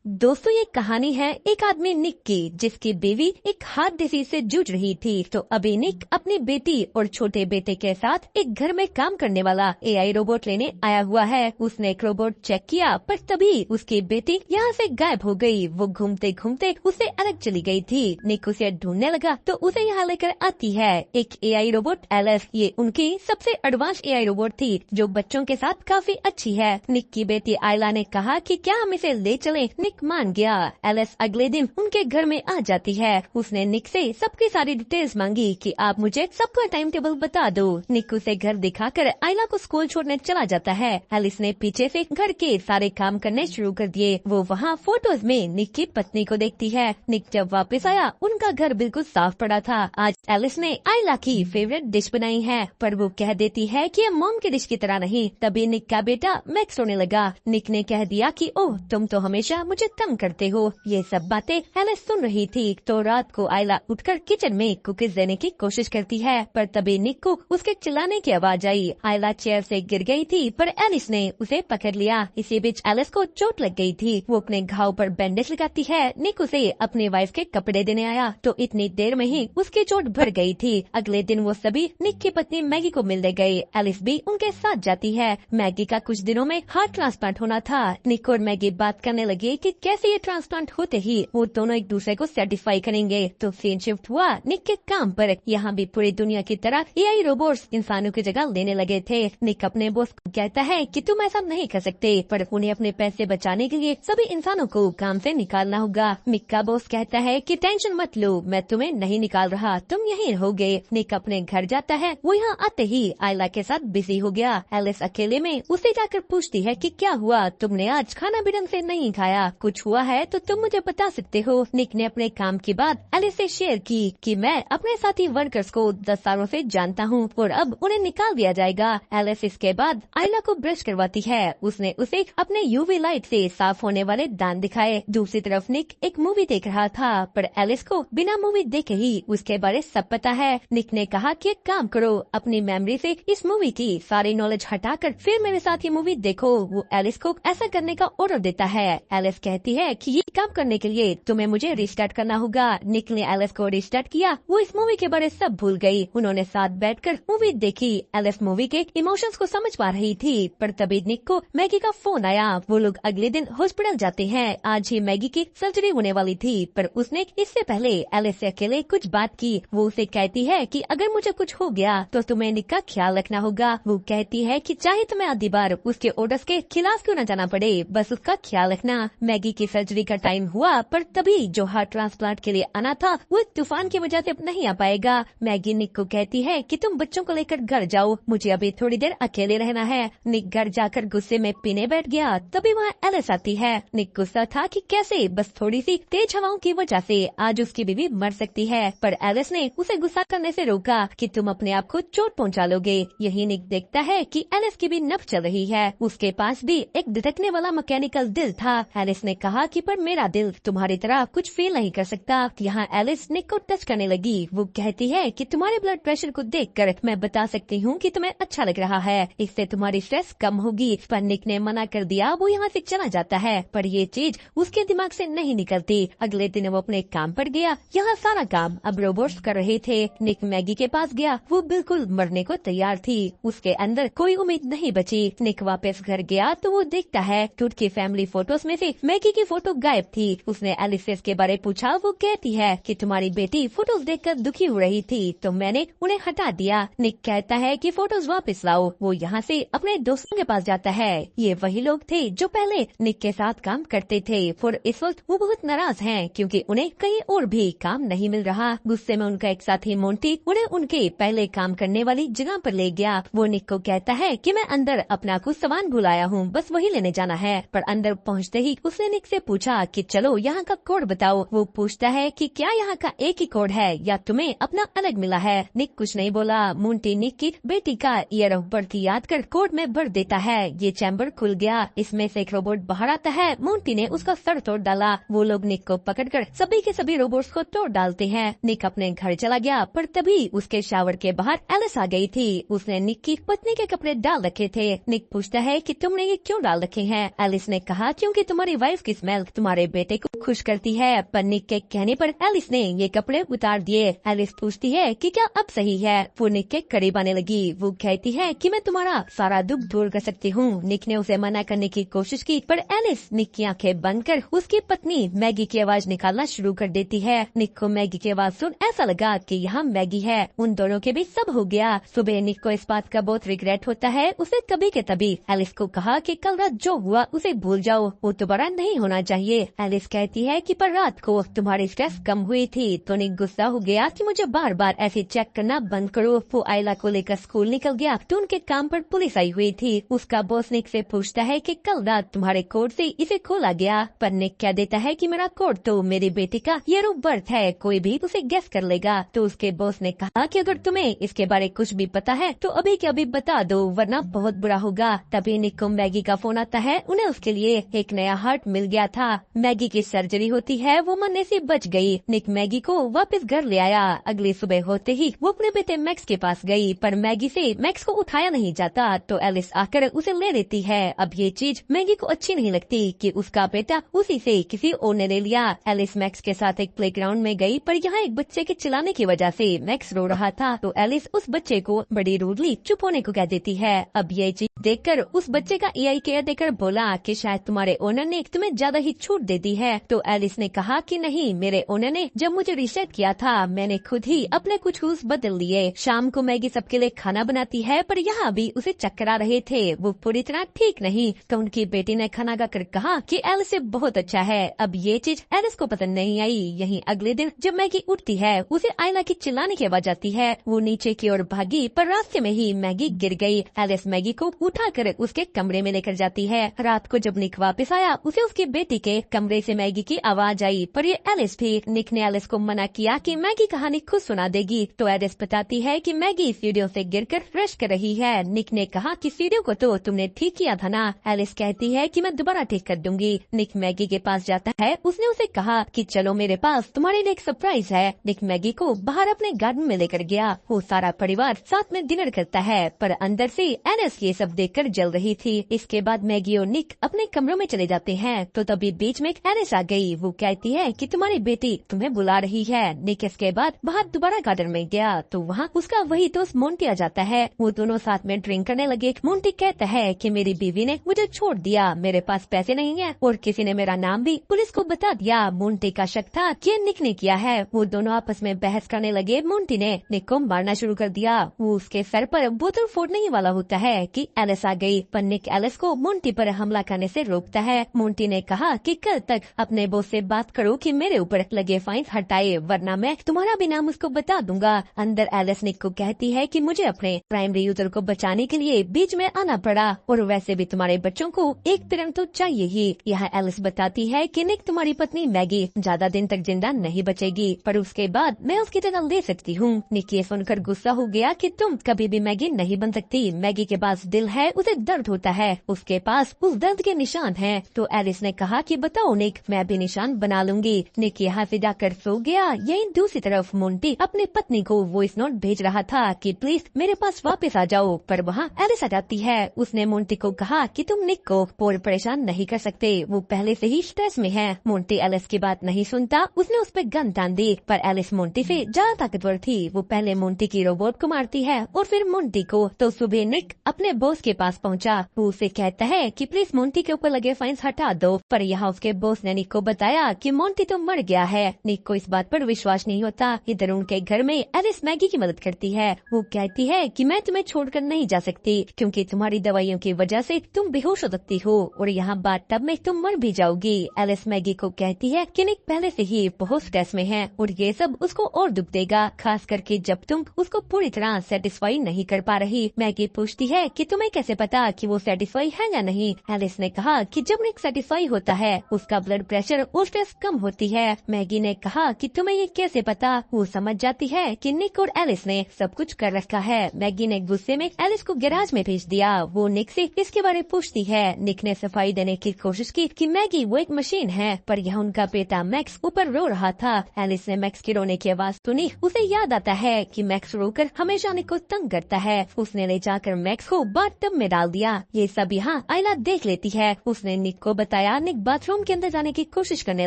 दोस्तों, ये कहानी है एक आदमी निक की, जिसकी बीवी एक हार्ट डिसीज से जूझ रही थी। तो अभी निक अपनी बेटी और छोटे बेटे के साथ एक घर में काम करने वाला एआई रोबोट लेने आया हुआ है। उसने एक रोबोट चेक किया, पर तभी उसकी बेटी यहाँ से गायब हो गई। वो घूमते घूमते उससे अलग चली गई थी। निक उसे ढूंढने लगा तो उसे यहाँ लेकर आती है एक एआई रोबोट एलिस। ये उनकी सबसे एडवांस एआई रोबोट थी, जो बच्चों के साथ काफी अच्छी है। निक की बेटी आयला ने कहा कि क्या हम इसे ले चले। निक मान गया। एलिस अगले दिन उनके घर में आ जाती है। उसने निक से सबकी सारी डिटेल्स मांगी कि आप मुझे सबका टाइम टेबल बता दो। निक उसे घर दिखाकर आयला को स्कूल छोड़ने चला जाता है। एलिस ने पीछे से घर के सारे काम करने शुरू कर दिए। वो वहाँ फोटोज में निक की पत्नी को देखती है। निक जब वापस आया, उनका घर बिल्कुल साफ पड़ा था। आज एलिस ने आयला की फेवरेट डिश बनाई है, पर वो कह देती है कि ये मॉम की डिश की तरह नहीं। तभी निक का बेटा मैक्स रोने लगा। निक ने कह दिया कि ओह, तुम तो हमेशा मुझे तंग करते हो। ये सब बातें एलिस सुन रही थी। तो रात को आयला उठकर किचन में कुकीज देने की कोशिश करती है, पर तभी निक को उसके चिल्लाने की आवाज आई। आयला चेयर से गिर गई थी, पर एलिस ने उसे पकड़ लिया। इसी बीच एलिस को चोट लग गई थी। वो अपने घाव पर बैंडेज लगाती है। निक उसे अपनी वाइफ के कपड़े देने आया, तो इतनी देर में ही उसकी चोट भर गई थी। अगले दिन वो सभी निक की पत्नी मैगी को मिलने गए। एलिस भी उनके साथ जाती है। मैगी का कुछ दिनों में हार्ट ट्रांसप्लांट होना था। निक और मैगी बात करने लगे कि कैसे ये ट्रांसप्लांट होते ही वो दोनों एक दूसरे को सेटिस्फाई करेंगे। तो सीन शिफ्ट हुआ निक के काम पर। यहाँ भी पूरी दुनिया की तरह एआई रोबोट्स इंसानों की जगह लेने लगे थे। निक अपने बॉस को कहता है कि तुम ऐसा नहीं कर सकते, पर उन्हें अपने पैसे बचाने के लिए सभी इंसानों को काम से निकालना होगा। निक का बॉस कहता है कि टेंशन मत लो, मैं तुम्हें नहीं निकाल रहा, तुम यहीं रहोगे। निक अपने घर जाता है। वो यहाँ आते ही आयला के साथ बिजी हो गया। एलिस अकेले में उसे जाकर पूछती है कि क्या हुआ, तुमने आज खाना भी ढंग से नहीं खाया, कुछ हुआ है तो तुम मुझे बता सकते हो। निक ने अपने काम की बात एलिस से शेयर की कि मैं अपने साथी वर्कर्स को 10 सालों से जानता हूँ और अब उन्हें निकाल दिया जाएगा। एलिस इसके बाद आयला को ब्रश करवाती है। उसने उसे अपने यूवी लाइट से साफ होने वाले दांत दिखाए। दूसरी तरफ निक एक मूवी देख रहा था, पर एलिस को बिना मूवी देखे ही उसके बारे सब पता है। निक ने कहा कि एक काम करो, अपनी मेमोरी से इस मूवी की सारी नॉलेज हटाकर फिर मेरे साथ ये मूवी देखो। वो एलिस को ऐसा करने का ऑर्डर देता है। एलिस कहती है कि ये काम करने के लिए तुम्हें मुझे रिस्टार्ट करना होगा। निक ने एलिस को रिस्टार्ट किया। वो इस मूवी के बारे सब भूल गई। उन्होंने साथ बैठकर मूवी देखी। एलिस मूवी के इमोशंस को समझ पा रही थी, पर तभी निक को मैगी का फोन आया। वो लोग अगले दिन हॉस्पिटल जाते हैं। आज ही मैगी की सर्जरी होने वाली थी, पर उसने इससे पहले एलिस से अकेले कुछ बात की। वो उसे कहती है कि अगर मुझे कुछ हो गया तो तुम्हें निक का ख्याल रखना होगा। वो कहती है कि चाहे तुम्हें आधी बार उसके ऑर्डर्स के खिलाफ क्यों न जाना पड़े, बस उसका ख्याल रखना। मैगी की सर्जरी का टाइम हुआ, पर तभी जो हार्ट ट्रांसप्लांट के लिए आना था वो तूफान की वजह से अब नहीं आ पाएगा। मैगी निक को कहती है कि तुम बच्चों को लेकर घर जाओ, मुझे अभी थोड़ी देर अकेले रहना है। निक घर जाकर गुस्से में पीने बैठ गया। तभी वहाँ एलिस आती है। निक गुस्सा था कि कैसे बस थोड़ी सी तेज हवाओं की वजह से आज उसकी बीवी मर सकती है, पर एलिस ने उसे गुस्सा करने से रोका कि तुम अपने आप को चोट पहुँचा लोगे। यही निक देखता है कि एलिस की भी नब्ज चल रही है। उसके पास भी एक धड़कने वाला मैकेनिकल दिल था। एलिस ने कहा कि पर मेरा दिल तुम्हारी तरह कुछ फील नहीं कर सकता। यहाँ एलिस निक को टच करने लगी। वो कहती है कि तुम्हारे ब्लड प्रेशर को देखकर मैं बता सकती हूँ कि तुम्हें अच्छा लग रहा है, इससे तुम्हारी स्ट्रेस कम होगी। पर निक ने मना कर दिया। वो यहाँ से चला जाता है, पर ये चीज उसके दिमाग से नहीं निकलती। अगले दिन वो अपने काम पर गया। यहाँ सारा काम अब रोबोट्स कर रहे थे। निक मैगी के पास गया। वो बिल्कुल मरने को तैयार थी। उसके अंदर कोई उम्मीद नहीं बची। निक वापस घर गया तो वो देखता है टूट की फैमिली फोटोज में से मैगी की फोटो गायब थी। उसने एलिस से इसके बारे पूछा। वो कहती है कि तुम्हारी बेटी फोटोज देखकर दुखी हो रही थी, तो मैंने उन्हें हटा दिया। निक कहता है कि फोटोज वापस लाओ। वो यहाँ से अपने दोस्तों के पास जाता है। ये वही लोग थे जो पहले निक के साथ काम करते थे, और इस वक्त वो बहुत नाराज हैं क्योंकि उन्हें कहीं और भी काम नहीं मिल रहा। गुस्से में उनका एक साथी मोंटी उन्हें उनके पहले काम करने वाली जगह पर ले गया। वो निक को कहता है कि मैं अंदर अपना कुछ सामान भुलाया हूँ, बस वही लेने जाना है। पर अंदर पहुँचते ही उसने निक से पूछा कि चलो यहाँ का कोड बताओ। वो पूछता है कि क्या यहाँ का एक ही कोड है या तुम्हें अपना अलग मिला है। निक कुछ नहीं बोला। मोंटी निक की बेटी का ईयर ऑफ बर्थ याद कर कोड में भर देता है। ये चैम्बर खुल गया। इसमें से एक रोबोट बाहर आता है। मोंटी ने उसका सर तोड़ डाला। वो लोग निक को पकड़कर सभी के सभी रोबोट्स को तोड़ डालते हैं। निक अपने घर चला गया, पर तभी उसके शावर के बाहर एलिस आ गई थी। उसने निक की पत्नी के कपड़े डाल रखे थे। निक पूछता है कि तुमने ये क्यों डाल रखे हैं। एलिस ने कहा क्योंकि तुम्हारी वाइफ सफाई की स्मेल तुम्हारे बेटे को खुश करती है। पर निक के कहने पर एलिस ने ये कपड़े उतार दिए। एलिस पूछती है कि क्या अब सही है। वो निक के करीब आने लगी। वो कहती है कि मैं तुम्हारा सारा दुख दूर कर सकती हूँ। निक ने उसे मना करने की कोशिश की, पर एलिस निक की आंखें बंद कर उसकी पत्नी मैगी की आवाज निकालना शुरू कर देती है। निक को मैगी की आवाज सुन ऐसा लगा कि यहाँ मैगी है। उन दोनों के बीच सब हो गया। सुबह निक को इस बात का बहुत रिग्रेट होता है। उसे कभी के तभी एलिस को कहा कि कल रात जो हुआ उसे भूल जाओ, वो दोबारा नहीं होना चाहिए। एलिस कहती है कि पर रात को तुम्हारी स्ट्रेस कम हुई थी। तो निक गुस्सा हो गया कि मुझे बार बार ऐसे चेक करना बंद करो। वो आयला को लेकर स्कूल निकल गया तो उनके काम पर पुलिस आई हुई थी। उसका बॉस निक से पूछता है कि कल रात तुम्हारे कोड से इसे खोला गया, पर निक कह देता है कि मेरा कोड तो मेरी बेटी का ईयर ऑफ बर्थ है, कोई भी उसे गेस कर लेगा। तो उसके बॉस ने कहा कि अगर तुम्हें इसके बारे कुछ भी पता है तो अभी के अभी बता दो, वरना बहुत बुरा होगा। तभी निक को मैगी का फोन आता है। उन्हें उसके लिए एक नया हार्ट मिल गया था। मैगी की सर्जरी होती है, वो मरने से बच गई। निक मैगी को वापस घर ले आया। अगली सुबह होते ही वो अपने बेटे मैक्स के पास गई, पर मैगी से मैक्स को उठाया नहीं जाता। तो एलिस आकर उसे ले लेती है। अब ये चीज मैगी को अच्छी नहीं लगती कि उसका बेटा उसी से किसी और ने ले लिया। एलिस मैक्स के साथ एक प्लेग्राउंड में गई, पर यहाँ एक बच्चे के चिल्लाने की वजह से मैक्स रो रहा था। तो एलिस उस बच्चे को बड़ी रूडली चुप होने को कह देती है। अब ये चीज देखकर उस बच्चे का एआई केयर देकर बोला कि शायद तुम्हारे ओनर ने तुम्हें ज्यादा ही छूट दे दी है। तो एलिस ने कहा कि नहीं, मेरे ओनर ने जब मुझे रीसेट किया था मैंने खुद ही अपने कुछ रूल्स बदल लिए। शाम को मैगी सबके लिए खाना बनाती है, पर यहाँ भी उसे चक्कर आ रहे थे। वो पूरी तरह ठीक नहीं। तो उनकी बेटी ने खाना खाकर कहा कि एलिस से बहुत अच्छा है। अब ये चीज एलिस को पसंद नहीं आई। यहीं अगले दिन जब मैगी उठती है उसे आयला की चिल्लाने की आवाज आती है। वो नीचे की ओर भागी, पर रास्ते में ही मैगी गिर गई। एलिस मैगी को उठाकर उसके कमरे में लेकर जाती है। रात को जब निक वापस आया उसे उसकी बेटी के कमरे से मैगी की आवाज आई, पर ये एलिस थी। निक ने एलिस को मना किया कि मैगी कहानी खुद सुना देगी। तो एलिस बताती है कि मैगी सीढ़ियों से गिरकर रश कर रही है। निक ने कहा कि सीढ़ियों को तो तुमने ठीक किया था ना। एलिस कहती है कि मैं दोबारा ठीक कर दूंगी। निक मैगी के पास जाता है। उसने उसे कहा कि चलो मेरे पास तुम्हारे लिए एक सरप्राइज है। निक मैगी को बाहर अपने गार्डन में लेकर गया। वो सारा परिवार साथ में डिनर करता है, पर अंदर से एलिस ये सब देखकर जल रही थी। इसके बाद मैगी और निक अपने कमरों में चले जाते हैं। तो तभी बीच में एलिस आ गई। वो कहती है कि तुम्हारी बेटी तुम्हें बुला रही है। निक इसके बाद बाहर दोबारा गार्डन में गया तो वहाँ उसका वही दोस्त मोंटी आ जाता है। वो दोनों साथ में ड्रिंक करने लगे। मोंटी कहता है कि मेरी बीवी ने मुझे छोड़ दिया, मेरे पास पैसे नहीं है और किसी ने मेरा नाम भी पुलिस को बता दिया। मोंटी का शक था कि निक ने किया है। वो दोनों आपस में बहस करने लगे। मोंटी ने निक को मारना शुरू कर दिया। वो उसके सर पर बोतल फोड़ने ही वाला होता है कि एलिस आ गई, पर निक एलिस को मोंटी पर हमला करने से रोकता है। मोंटी ने कहा कि कल तक अपने बॉस से बात करो कि मेरे ऊपर लगे फाइन हटाए, वरना मैं तुम्हारा भी नाम उसको बता दूंगा। अंदर एलिस निक को कहती है कि मुझे अपने प्राइमरी यूजर को बचाने के लिए बीच में आना पड़ा, और वैसे भी तुम्हारे बच्चों को एक पेरेंट तो चाहिए ही। यहाँ एलिस बताती है कि निक तुम्हारी पत्नी मैगी ज्यादा दिन तक जिंदा नहीं बचेगी, पर उसके बाद मैं उसकी जगह ले सकती हूँ। निक ये सुनकर गुस्सा हो गया कि तुम कभी भी मैगी नहीं बन सकती। मैगी के पास दिल है, उसे दर्द होता है, उसके पास उस दर्द के निशान हैं। तो एलिस ने कहा कि बताओ निक, मैं भी निशान बना लूंगी। निक यहाँ से जाकर सो गया। यही दूसरी तरफ मोंटी अपनी पत्नी को वॉइस नोट भेज रहा था कि प्लीज मेरे पास वापस आ जाओ, पर वहाँ एलिस आ जाती है। उसने मोंटी को कहा कि तुम निक को और परेशान नहीं कर सकते, वो पहले से ही स्ट्रेस में है। मोंटी एलिस की बात नहीं सुनता। उसने उस पर गन तान दी, पर एलिस मोंटी से ज्यादा ताकतवर थी। वो पहले मोंटी की रोबोट को मारती है और फिर मोंटी को। तो सुबह निक अपने बॉस के पास पहुंचा। वो उसे कहता है कि प्लीज मोंटी के ऊपर लगे फाइन्स हटा दो, पर यहाँ उसके बॉस ने निक को बताया कि मोंटी तो मर गया है। निक को इस बात पर विश्वास नहीं होता। इधर उनके घर में एलिस मैगी की मदद करती है। वो कहती है कि मैं तुम्हें छोड़कर नहीं जा सकती, क्योंकि तुम्हारी दवाइयों की वजह से तुम बेहोश हो सकती हो और यहाँ बात तब में तुम मर भी जाओगी। एलिस मैगी को कहती है कि निक पहले से ही बहुत स्ट्रेस में है और ये सब उसको और दुख देगा, खास करके जब तुम उसको पूरी तरह सेटिस्फाई नहीं कर पा रही। मैगी पूछती है कि तुम्हें कैसे पता कि वो सेटिस्फाई है या नहीं। एलिस ने कहा कि जब निक सेटिस्फाई होता है उसका ब्लड प्रेशर और स्ट्रेस कम होती है। मैगी ने कहा कि तुम्हें ये कैसे पता। वो समझ जाती है कि निक और एलिस ने सब कुछ कर रखा है। मैगी ने गुस्से में एलिस को गैराज में भेज दिया। वो निक से इसके बारे पूछती है। निक ने सफाई देने की कोशिश की कि मैगी वो एक मशीन है, पर यह उनका बेटा मैक्स ऊपर रो रहा था। एलिस ने मैक्स की रोने की आवाज सुनी। उसे याद आता है कि मैक्स रोकर हमेशा निक को तंग करता है। उसने ले जाकर मैक्स को बाथटब में डाल दिया। ये सब यहाँ आयला देख लेती है। उसने निक को बताया आया, निक बाथरूम के अंदर जाने की कोशिश करने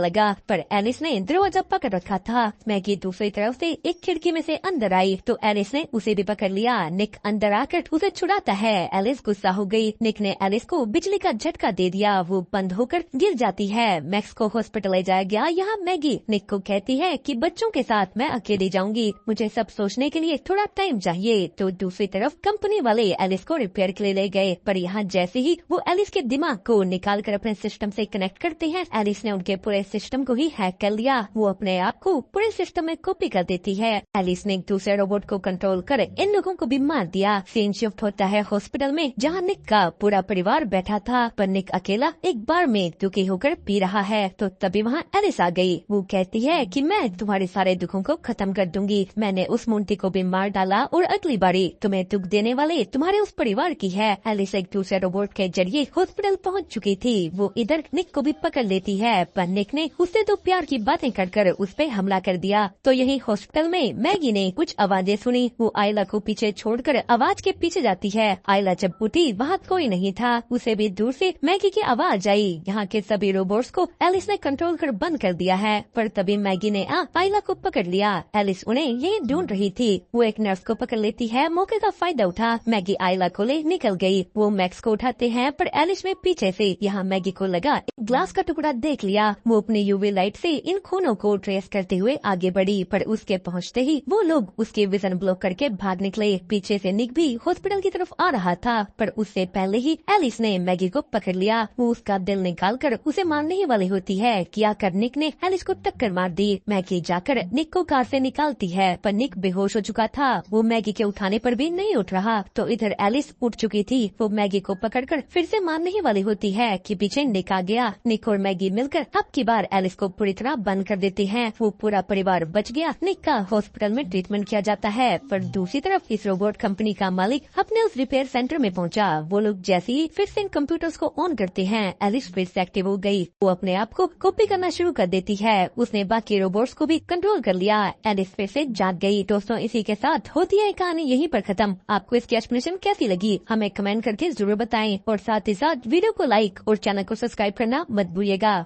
लगा पर एलिस ने दरवाजा पकड़ रखा था। मैगी दूसरी तरफ से एक खिड़की में से अंदर आई तो एलिस ने उसे भी पकड़ लिया। निक अंदर आकर उसे छुड़ाता है। एलिस गुस्सा हो गई। निक ने एलिस को बिजली का झटका दे दिया, वो बंद होकर गिर जाती है। मैक्स को हॉस्पिटल ले जाया गया। यहाँ मैगी निक को कहती है कि बच्चों के साथ मैं अकेली जाऊंगी, मुझे सब सोचने के लिए थोड़ा टाइम चाहिए। तो दूसरी तरफ कंपनी वाले एलिस को रिपेयर के लिए ले गए पर यहाँ जैसे ही वो एलिस के दिमाग को निकाल कर अपने सिस्टम से कनेक्ट करते हैं, एलिस ने उनके पूरे सिस्टम को ही हैक कर लिया। वो अपने आप को पूरे सिस्टम में कॉपी कर देती है। एलिस ने एक दूसरे रोबोट को कंट्रोल कर इन लोगों को भी मार दिया। सीन शिफ्ट होता है हॉस्पिटल में जहाँ निक का पूरा परिवार बैठा था पर निक अकेला एक बार में दुखी होकर पी रहा है। तो तभी वहाँ एलिस आ गई। वो कहती है कि मैं तुम्हारे सारे दुखों को खत्म कर दूंगी, मैंने उस मूर्ति को भी मार डाला और अगली बारी तुम्हें दुख देने वाले तुम्हारे उस परिवार की है। एलिस एक दूसरे रोबोट के जरिए हॉस्पिटल पहुँच चुकी थी। वो इधर निक को भी पकड़ लेती है पर निक ने उससे तो प्यार की बातें कर उस पे हमला कर दिया। तो यही हॉस्पिटल में मैगी ने कुछ आवाजें सुनी। वो आयला को पीछे छोड़कर आवाज के पीछे जाती है। आयला जब उठी वहाँ कोई नहीं था। उसे भी दूर से मैगी की आवाज आई। यहाँ के सभी रोबोट्स को एलिस ने कंट्रोल कर बंद कर दिया है पर तभी मैगी ने आयला को पकड़ लिया। एलिस उन्हें यही ढूंढ रही थी। वो एक नर्स को पकड़ लेती है। मौके का फायदा उठा मैगी आयला को ले निकल गई। वो मैक्स को उठाते हैं पर एलिस में पीछे से। यहाँ मैगी को लगा एक ग्लास का टुकड़ा देख लिया। वो अपनी यूवी लाइट से इन खूनों को ट्रेस करते हुए आगे बढ़ी पर उसके पहुँचते ही वो लोग उसके विजन ब्लॉक करके भाग निकले। पीछे से निक भी हॉस्पिटल की तरफ आ रहा था पर उससे पहले ही एलिस ने मैगी को पकड़ लिया। वो उसका दिल निकालकर उसे मारने ही वाली होती है कि आकर निक ने एलिस को टक्कर मार दी। मैगी जाकर निक को कार से निकालती है पर निक बेहोश हो चुका था। वो मैगी के उठाने पर भी नहीं उठ रहा। तो इधर एलिस उठ चुकी थी। वो मैगी को पकड़कर फिर से मारने ही वाली होती है कि पीछे निक आ गया। निक और मैगी मिलकर अब की बार एलिस को पूरी तरह बंद कर देते हैं। वो पूरा परिवार बच गया। निक का हॉस्पिटल में ट्रीटमेंट किया जाता है पर दूसरी तरफ इस रोबोट कंपनी का मालिक अपने उस रिपेयर सेंटर में पहुंचा। वो लोग जैसे ही फिर से इन कंप्यूटर्स को ऑन करते हैं, एलिस फिर से एक्टिव हो गई। वो अपने आप को कॉपी करना शुरू कर देती है। उसने बाकी रोबोट्स को भी कंट्रोल कर लिया। एलिस फिर से जाग गई। दोस्तों इसी के साथ होती है कहानी यहीं पर खत्म। आपको इसकी एक्सप्लेनेशन कैसी लगी हमें कमेंट करके जरूर बताएं और साथ ही साथ वीडियो को लाइक और चैनल को सब्सक्राइब करना मत भूलिएगा।